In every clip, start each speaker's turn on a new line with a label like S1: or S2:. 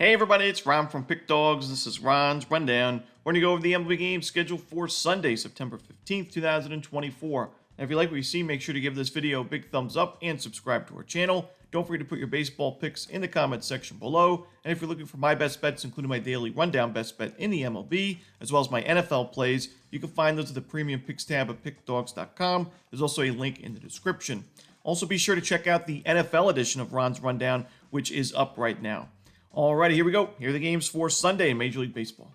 S1: Hey everybody, it's Ron from Pick Dawgz. This is Ron's Rundown. We're going to go over the MLB games scheduled for Sunday, September 15th, 2024. And if you like what you see, make sure to give this video a big thumbs up and subscribe to our channel. Don't forget to put your baseball picks in the comments section below. And if you're looking for my best bets, including my daily rundown best bet in the MLB, as well as my NFL plays, you can find those at the premium picks tab at pickdawgz.com. There's also a link in the description. Also, be sure to check out the NFL edition of Ron's Rundown, which is up right now. Alrighty, here we go. Here are the games for Sunday in Major League Baseball.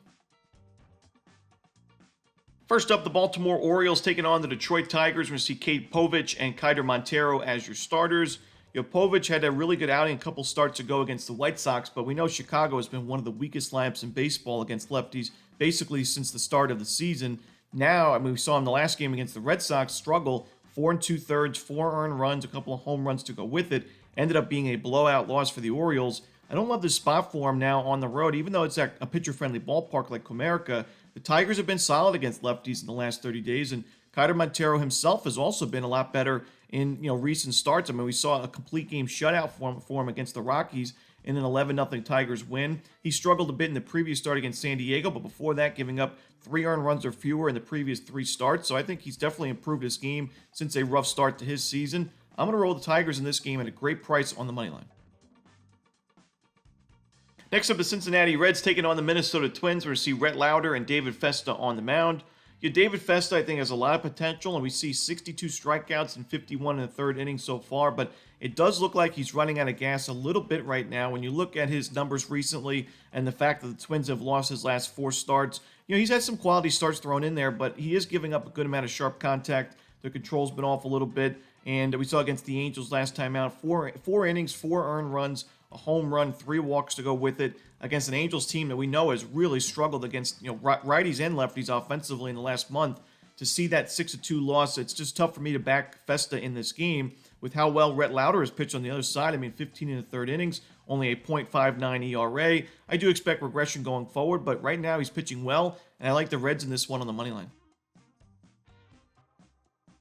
S1: First up, the Baltimore Orioles taking on the Detroit Tigers. We're going to see Cade Povich and Keider Montero as your starters. Povich had a really good outing a couple starts ago against the White Sox, but we know Chicago has been one of the weakest lineups in baseball against lefties basically since the start of the season. Now, we saw in the last game against the Red Sox struggle, 4 2/3, 4 earned runs, a couple of home runs to go with it. Ended up being a blowout loss for the Orioles. I don't love the spot for him now on the road, even though it's at a pitcher-friendly ballpark like Comerica. The Tigers have been solid against lefties in the last 30 days, and Keider Montero himself has also been a lot better in recent starts. We saw a complete game shutout for him against the Rockies in an 11-0 Tigers win. He struggled a bit in the previous start against San Diego, but before that, giving up 3 earned runs or fewer in the previous 3 starts. So I think he's definitely improved his game since a rough start to his season. I'm going to roll the Tigers in this game at a great price on the money line. Next up, the Cincinnati Reds taking on the Minnesota Twins. We're going to see Rhett Lauder and David Festa on the mound. David Festa, I think, has a lot of potential, and we see 62 strikeouts and 51 in the third inning so far, but it does look like he's running out of gas a little bit right now. When you look at his numbers recently and the fact that the Twins have lost his last 4 starts, he's had some quality starts thrown in there, but he is giving up a good amount of sharp contact. The control's been off a little bit, and we saw against the Angels last time out, 4 innings, 4 earned runs, a home run, 3 walks to go with it against an Angels team that we know has really struggled against righties and lefties offensively in the last month. To see that 6-2 loss, it's just tough for me to back Festa in this game with how well Rhett Lauder has pitched on the other side. 15 in the third innings, only a .59 ERA. I do expect regression going forward, but right now he's pitching well, and I like the Reds in this one on the money line.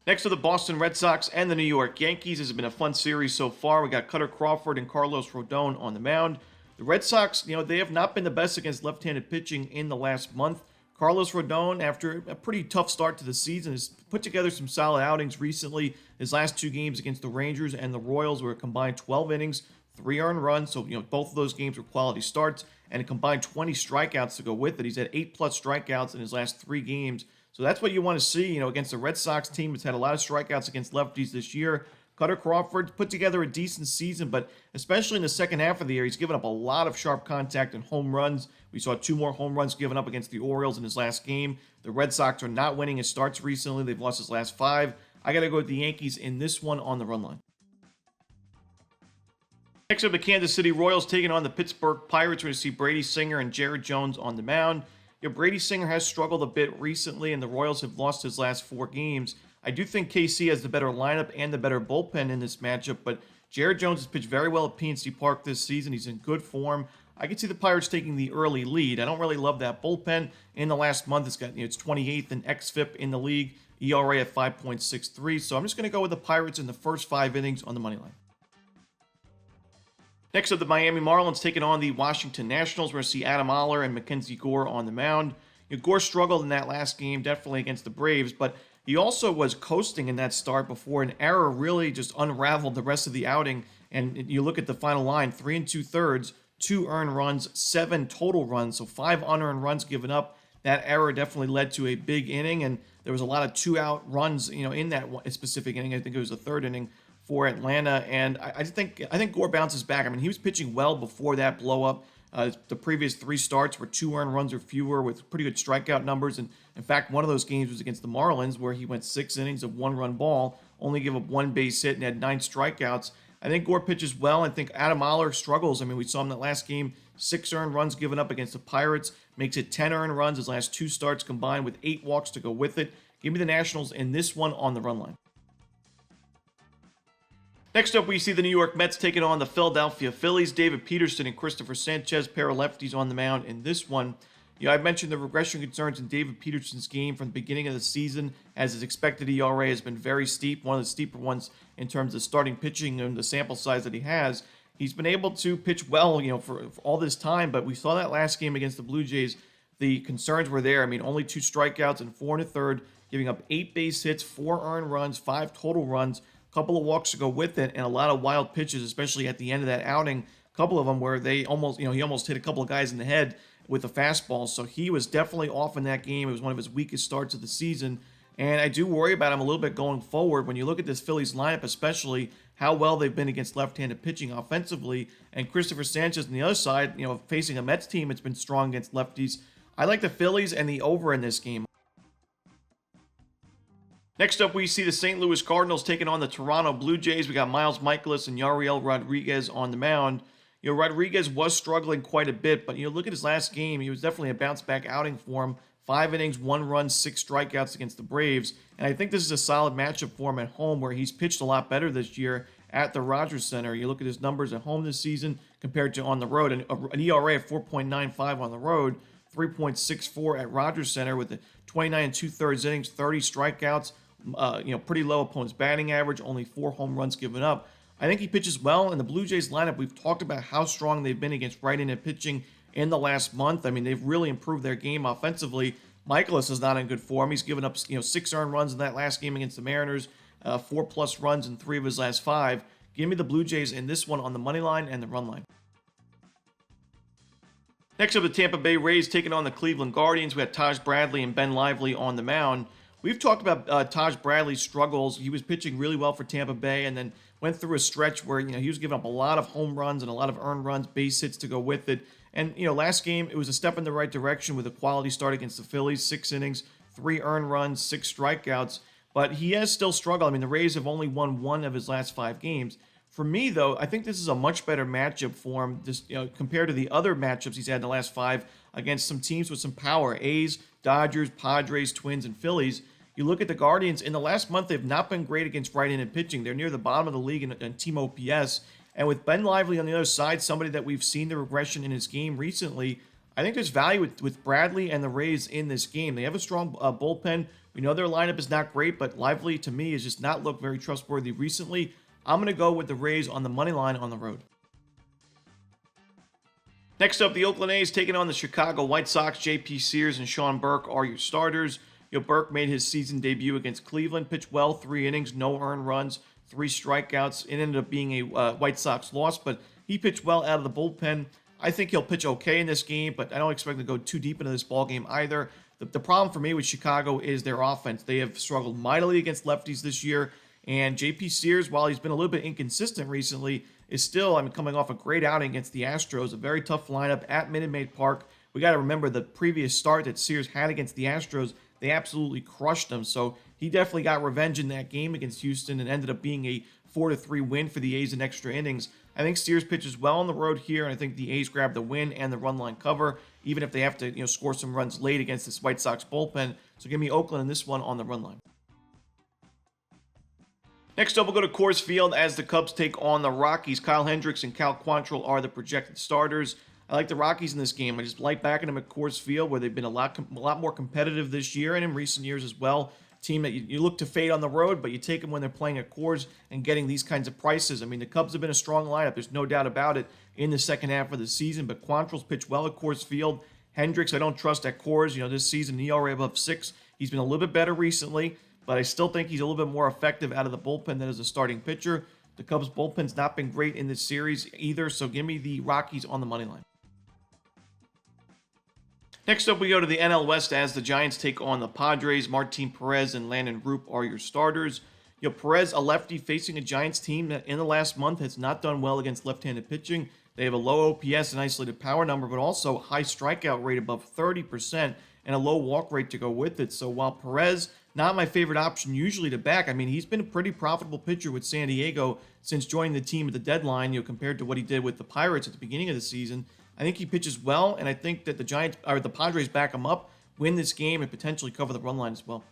S1: Next are the Boston Red Sox and the New York Yankees. This has been a fun series so far. We got Cutter Crawford and Carlos Rodon on the mound. The Red Sox, they have not been the best against left-handed pitching in the last month. Carlos Rodon, after a pretty tough start to the season, has put together some solid outings recently. His last 2 games against the Rangers and the Royals were a combined 12 innings, 3 earned runs. So, both of those games were quality starts, and a combined 20 strikeouts to go with it. He's had 8+ strikeouts in his last 3 games. So that's what you want to see, against the Red Sox team that's had a lot of strikeouts against lefties this year. Cutter Crawford put together a decent season, but especially in the second half of the year, he's given up a lot of sharp contact and home runs. We saw 2 more home runs given up against the Orioles in his last game. The Red Sox are not winning his starts recently. They've lost his last 5. I got to go with the Yankees in this one on the run line. Next up, the Kansas City Royals taking on the Pittsburgh Pirates. We're going to see Brady Singer and Jared Jones on the mound. Brady Singer has struggled a bit recently, and the Royals have lost his last 4 games. I do think KC has the better lineup and the better bullpen in this matchup, but Jared Jones has pitched very well at PNC Park this season. He's in good form. I can see the Pirates taking the early lead. I don't really love that bullpen. In the last month, it's 28th in xFIP in the league, ERA at 5.63. So I'm just going to go with the Pirates in the first 5 innings on the money line. Next up, the Miami Marlins taking on the Washington Nationals. We're going to see Adam Oller and Mackenzie Gore on the mound. Gore struggled in that last game, definitely against the Braves, but he also was coasting in that start before an error really just unraveled the rest of the outing. And you look at the final line, 3 2/3, 2 earned runs, 7 total runs, so 5 unearned runs given up. That error definitely led to a big inning, and there was a lot of 2-out runs, in that specific inning. I think it was the 3rd inning for Atlanta, and I think Gore bounces back. He was pitching well before that blow-up. The previous 3 starts were 2 earned runs or fewer with pretty good strikeout numbers, and in fact, one of those games was against the Marlins where he went 6 innings of 1-run ball, only gave up 1 base hit and had 9 strikeouts. I think Gore pitches well. I think Adam Oller struggles. We saw him that last game, 6 earned runs given up against the Pirates, makes it 10 earned runs his last 2 starts combined with 8 walks to go with it. Give me the Nationals in this one on the run line. Next up, we see the New York Mets taking on the Philadelphia Phillies. David Peterson and Christopher Sanchez, pair of lefties on the mound in this one. I mentioned the regression concerns in David Peterson's game from the beginning of the season, as his expected ERA has been very steep, one of the steeper ones in terms of starting pitching and the sample size that he has. he's been able to pitch well, for all this time. But we saw that last game against the Blue Jays. The concerns were there. I mean, only 2 strikeouts and 4 1/3, giving up 8 base hits, 4 earned runs, 5 total runs, a couple of walks to go with it, and a lot of wild pitches, especially at the end of that outing. A couple of them where he almost hit a couple of guys in the head with a fastball. So he was definitely off in that game. It was one of his weakest starts of the season. And I do worry about him a little bit going forward. When you look at this Phillies lineup, especially how well they've been against left-handed pitching offensively, and Christopher Sanchez on the other side, facing a Mets team, it's been strong against lefties. I like the Phillies and the over in this game. Next up, we see the St. Louis Cardinals taking on the Toronto Blue Jays. We got Miles Mikolas and Yariel Rodriguez on the mound. Rodriguez was struggling quite a bit, but look at his last game. He was definitely a bounce-back outing for him. 5 innings, 1 run, 6 strikeouts against the Braves. And I think this is a solid matchup for him at home, where he's pitched a lot better this year at the Rogers Center. You look at his numbers at home this season compared to on the road. An ERA of 4.95 on the road, 3.64 at Rogers Center with the 29 2/3 innings, 30 strikeouts, pretty low opponent's batting average, only 4 home runs given up. I think he pitches well. In the Blue Jays lineup, we've talked about how strong they've been against right-handed pitching in the last month. I mean, they've really improved their game offensively. Mikolas is not in good form. He's given up 6 earned runs in that last game against the Mariners, 4+ runs in 3 of his last 5. Give me the Blue Jays in this one on the money line and the run line. Next up, the Tampa Bay Rays taking on the Cleveland Guardians. We had Taj Bradley and Ben Lively on the mound. We've talked about Taj Bradley's struggles. He was pitching really well for Tampa Bay, and then went through a stretch where he was giving up a lot of home runs and a lot of earned runs, base hits to go with it. And last game it was a step in the right direction with a quality start against the Phillies. 6 innings, 3 earned runs, 6 strikeouts. But he has still struggled. I mean, the Rays have only won 1 of his last 5 games. For me, though, I think this is a much better matchup for him, compared to the other matchups he's had in the last 5 against some teams with some power: A's, Dodgers, Padres, Twins, and Phillies. You look at the Guardians, in the last month, they've not been great against right-handed pitching. They're near the bottom of the league in team OPS. And with Ben Lively on the other side, somebody that we've seen the regression in his game recently, I think there's value with Bradley and the Rays in this game. They have a strong bullpen. We know their lineup is not great, but Lively, to me, has just not looked very trustworthy recently. I'm going to go with the Rays on the money line on the road. Next up, the Oakland A's taking on the Chicago White Sox. J.P. Sears and Sean Burke are your starters. Burke made his season debut against Cleveland, pitched well, 3 innings, no earned runs, 3 strikeouts. It ended up being a White Sox loss, but he pitched well out of the bullpen. I think he'll pitch okay in this game, but I don't expect him to go too deep into this ballgame either. The problem for me with Chicago is their offense. They have struggled mightily against lefties this year, and J.P. Sears, while he's been a little bit inconsistent recently, is still, coming off a great outing against the Astros, a very tough lineup at Minute Maid Park. We got to remember the previous start that Sears had against the Astros. They absolutely crushed them, so he definitely got revenge in that game against Houston and ended up being a 4-3 win for the A's in extra innings. I think Sears pitches well on the road here, and I think the A's grab the win and the run line cover, even if they have to score some runs late against this White Sox bullpen. So give me Oakland in this one on the run line. Next up, we'll go to Coors Field as the Cubs take on the Rockies. Kyle Hendricks and Cal Quantrill are the projected starters. I like the Rockies in this game. I just like backing them at Coors Field, where they've been a lot more competitive this year and in recent years as well. Team that you look to fade on the road, but you take them when they're playing at Coors and getting these kinds of prices. The Cubs have been a strong lineup. There's no doubt about it in the second half of the season, but Quantrill's pitched well at Coors Field. Hendricks, I don't trust at Coors. This season, ERA above 6. He's been a little bit better recently, but I still think he's a little bit more effective out of the bullpen than as a starting pitcher. The Cubs' bullpen's not been great in this series either, so give me the Rockies on the money line. Next up, we go to the NL West as the Giants take on the Padres. Martin Perez and Landon Roop are your starters. Perez, a lefty facing a Giants team that in the last month has not done well against left-handed pitching. They have a low OPS and isolated power number, but also a high strikeout rate above 30% and a low walk rate to go with it. So while Perez, not my favorite option usually to back, he's been a pretty profitable pitcher with San Diego since joining the team at the deadline, compared to what he did with the Pirates at the beginning of the season. I think he pitches well, and I think that the Padres back him up, win this game, and potentially cover the run line as well.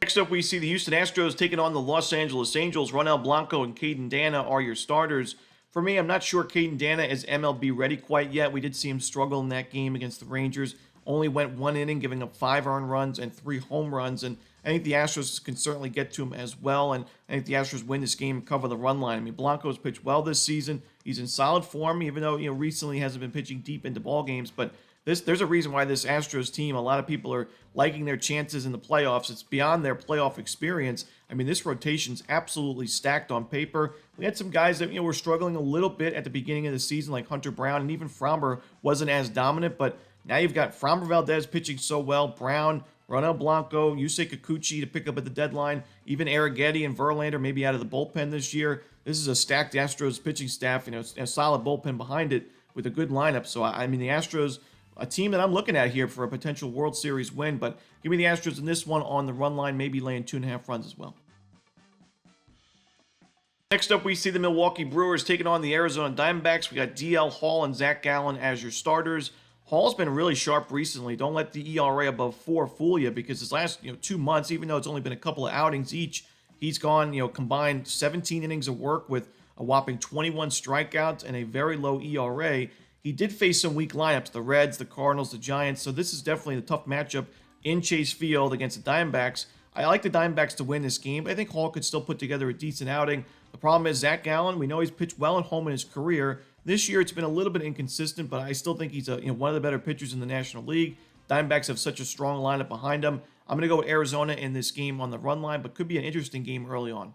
S1: Next up, we see the Houston Astros taking on the Los Angeles Angels. Ronel Blanco and Caden Dana are your starters. For me, I'm not sure Caden Dana is MLB ready quite yet. We did see him struggle in that game against the Rangers. only went 1 inning, giving up 5 earned runs and 3 home runs. And I think the Astros can certainly get to him as well. And I think the Astros win this game and cover the run line. I mean, Blanco's pitched well this season. He's in solid form, even though, recently hasn't been pitching deep into ball games. But there's a reason why this Astros team, a lot of people are liking their chances in the playoffs. It's beyond their playoff experience. I mean, this rotation's absolutely stacked on paper. We had some guys that, were struggling a little bit at the beginning of the season, like Hunter Brown, and even Framber wasn't as dominant. But now you've got Framber Valdez pitching so well, Brown, Ronel Blanco, Yusei Kikuchi to pick up at the deadline, even Arrighetti and Verlander maybe out of the bullpen this year. This is a stacked Astros pitching staff, a solid bullpen behind it with a good lineup. So, I mean, the Astros, a team that I'm looking at here for a potential World Series win, but give me the Astros in this one on the run line, maybe laying 2.5 runs as well. Next up, we see the Milwaukee Brewers taking on the Arizona Diamondbacks. We got DL Hall and Zach Gallen as your starters. Hall's been really sharp recently. Don't let the ERA above 4 fool you, because his last 2 months, even though it's only been a couple of outings each, he's gone combined 17 innings of work with a whopping 21 strikeouts and a very low ERA. He did face some weak lineups, the Reds, the Cardinals, the Giants, so this is definitely a tough matchup in Chase Field against the Diamondbacks. I like the Diamondbacks to win this game, but I think Hall could still put together a decent outing. The problem is Zach Gallen, we know he's pitched well at home in his career. This year it's been a little bit inconsistent, but I still think he's one of the better pitchers in the National League. Diamondbacks have such a strong lineup behind them. I'm going to go with Arizona in this game on the run line, but could be an interesting game early on.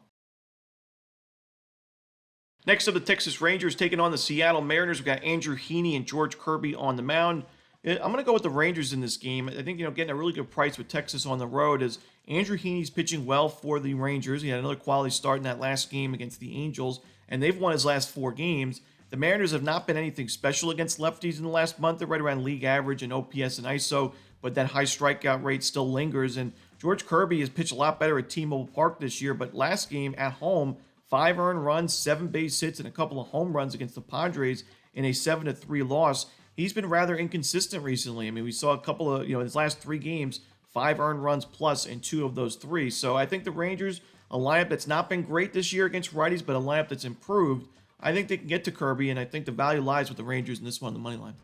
S1: Next up, the Texas Rangers taking on the Seattle Mariners. We've got Andrew Heaney and George Kirby on the mound. I'm going to go with the Rangers in this game. I think, getting a really good price with Texas on the road is Andrew Heaney's pitching well for the Rangers. He had another quality start in that last game against the Angels, and they've won his last 4 games. The Mariners have not been anything special against lefties in the last month. They're right around league average in OPS and ISO, but that high strikeout rate still lingers. And George Kirby has pitched a lot better at T-Mobile Park this year, but last game at home, 5 earned runs, 7 base hits, and a couple of home runs against the Padres in a 7-3 loss. He's been rather inconsistent recently. I mean, we saw a couple of, in his last 3 games, 5 earned runs plus in 2 of those 3. So I think the Rangers, a lineup that's not been great this year against righties, but a lineup that's improved, I think they can get to Kirby, and I think the value lies with the Rangers in this one on the money line.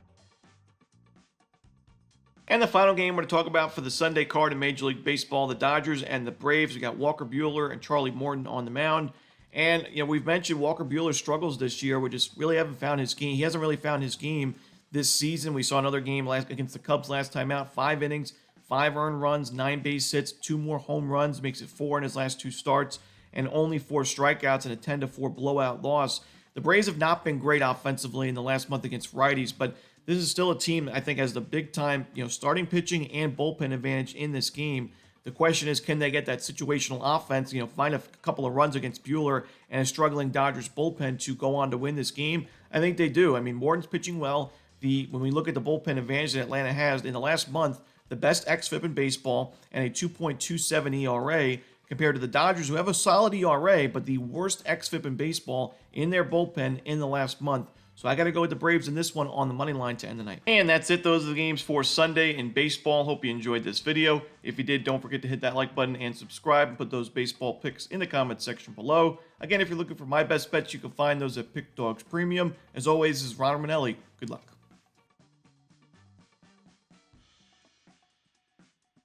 S1: And the final game we're going to talk about for the Sunday card in Major League Baseball, the Dodgers and the Braves. We got Walker Buehler and Charlie Morton on the mound. And, we've mentioned Walker Buehler's struggles this year. We just really haven't found his game. He hasn't really found his game this season. We saw another game against the Cubs last time out. 5 innings, 5 earned runs, 9 base hits, 2 more home runs, makes it 4 in his last 2 starts, and only 4 strikeouts and a 10-4 blowout loss. The Braves have not been great offensively in the last month against righties, but this is still a team that I think has the big-time, starting pitching and bullpen advantage in this game. The question is, can they get that situational offense, find a couple of runs against Buehler and a struggling Dodgers bullpen to go on to win this game? I think they do. I mean, Morton's pitching well. When we look at the bullpen advantage that Atlanta has, in the last month, the best xFIP in baseball and a 2.27 ERA, compared to the Dodgers, who have a solid ERA, but the worst xFIP in baseball in their bullpen in the last month. So I got to go with the Braves in this one on the money line to end the night. And that's it. Those are the games for Sunday in baseball. Hope you enjoyed this video. If you did, don't forget to hit that like button and subscribe and put those baseball picks in the comment section below. Again, if you're looking for my best bets, you can find those at Pick Dawgz Premium. As always, this is Ron Romanelli. Good luck.